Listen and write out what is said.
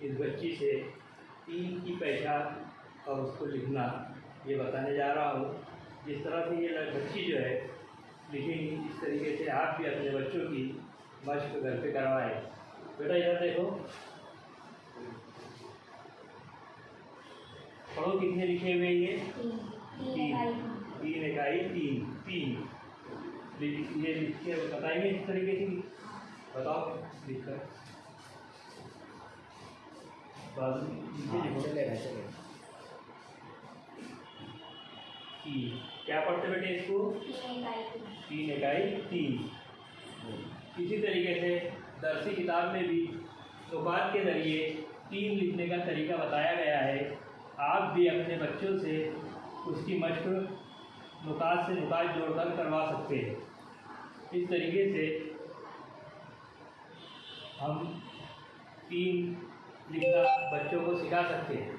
इस बच्ची से 3 की पहचान और उसको लिखना ये बताने जा रहा हूँ। जिस तरह से ये बच्ची जो है लिखेगी, इस तरीके से आप भी अपने बच्चों की मशक घर पे करवाएं। बेटा इधर देखो, पढ़ो कितने लिखे हुए ये? 3 इकाई 3। ये लिख के बताएंगे इस तरीके से, बताओ लिखकर। चलेगा। क्या पढ़ते बेटे इसको? 3 इकाई 3। इसी तरीके से दरसी किताब में भी नुकात के ज़रिए 3 लिखने का तरीका बताया गया है। आप भी अपने बच्चों से उसकी मशक नुकात से नुकात जोड़कर करवा सकते हैं। इस तरीके से हम 3 लिखना बच्चों को सिखा सकते हैं।